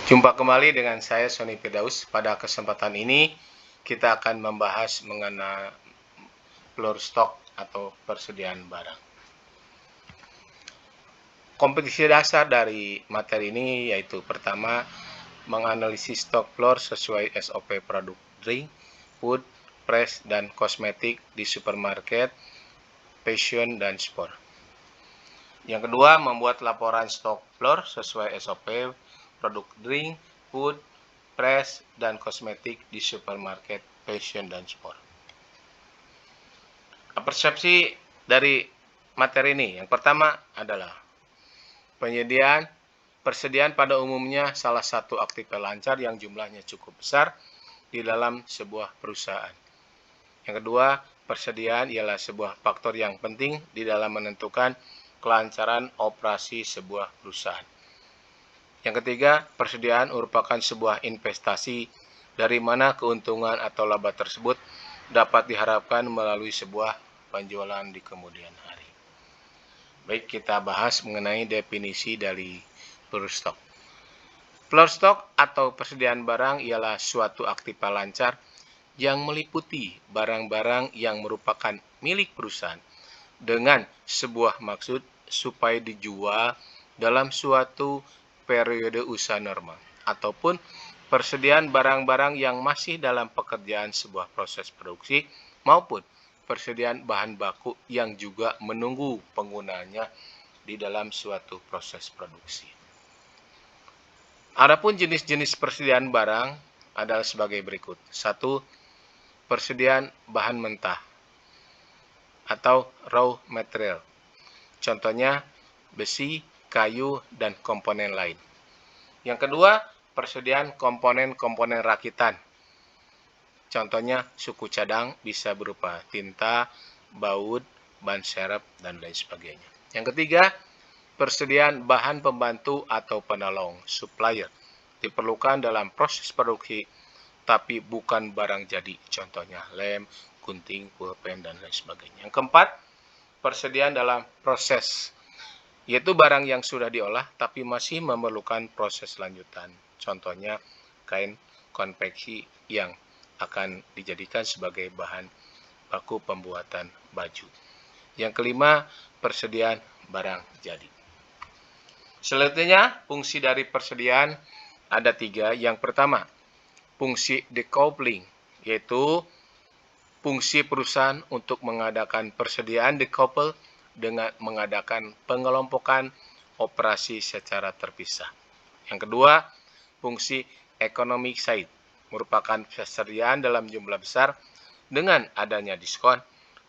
Jumpa kembali dengan saya Sony Firdaus. Pada kesempatan ini kita akan membahas mengenai floor stock atau persediaan barang. Komposisi dasar dari materi ini yaitu pertama, menganalisis stok floor sesuai SOP produk drink, food, fresh, dan kosmetik di supermarket, fashion, dan sport. Yang kedua, membuat laporan stok floor sesuai SOP produk drink, food, fresh, dan kosmetik di supermarket, fashion, dan sport. Persepsi dari materi ini, yang pertama adalah persediaan pada umumnya salah satu aktivitas lancar yang jumlahnya cukup besar di dalam sebuah perusahaan. Yang kedua, persediaan ialah sebuah faktor yang penting di dalam menentukan kelancaran operasi sebuah perusahaan. Yang ketiga, persediaan merupakan sebuah investasi dari mana keuntungan atau laba tersebut dapat diharapkan melalui sebuah penjualan di kemudian hari. Baik, kita bahas mengenai definisi dari floor stock. Floor stock atau persediaan barang ialah suatu aktivitas lancar yang meliputi barang-barang yang merupakan milik perusahaan dengan sebuah maksud supaya dijual dalam suatu periode usaha normal, ataupun persediaan barang-barang yang masih dalam pekerjaan sebuah proses produksi, maupun persediaan bahan baku yang juga menunggu penggunaannya di dalam suatu proses produksi. Adapun jenis-jenis persediaan barang adalah sebagai berikut. 1. Persediaan bahan mentah atau raw material. Contohnya besi, kayu, dan komponen lain. Yang kedua, persediaan komponen-komponen rakitan. Contohnya suku cadang bisa berupa tinta, baut, ban serep, dan lain sebagainya. Yang ketiga, persediaan bahan pembantu atau penolong, supplier. Diperlukan dalam proses produksi, tapi bukan barang jadi. Contohnya lem, gunting, pulpen, dan lain sebagainya. Yang keempat, persediaan dalam proses, yaitu barang yang sudah diolah tapi masih memerlukan proses lanjutan. Contohnya kain konveksi yang akan dijadikan sebagai bahan baku pembuatan baju. Yang kelima, persediaan barang jadi. Selanjutnya, fungsi dari persediaan ada 3. Yang pertama, fungsi decoupling, yaitu fungsi perusahaan untuk mengadakan persediaan decouple dengan mengadakan pengelompokan operasi secara terpisah. Yang kedua, fungsi economic side merupakan persediaan dalam jumlah besar dengan adanya diskon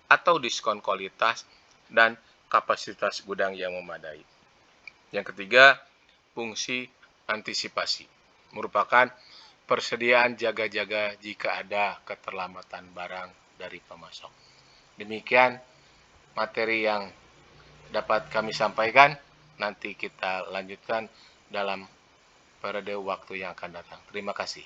atau diskon kualitas dan kapasitas gudang yang memadai. Yang ketiga, fungsi antisipasi merupakan persediaan jaga-jaga jika ada keterlambatan barang dari pemasok. Demikian materi yang dapat kami sampaikan. Nanti kita lanjutkan dalam periode waktu yang akan datang. Terima kasih.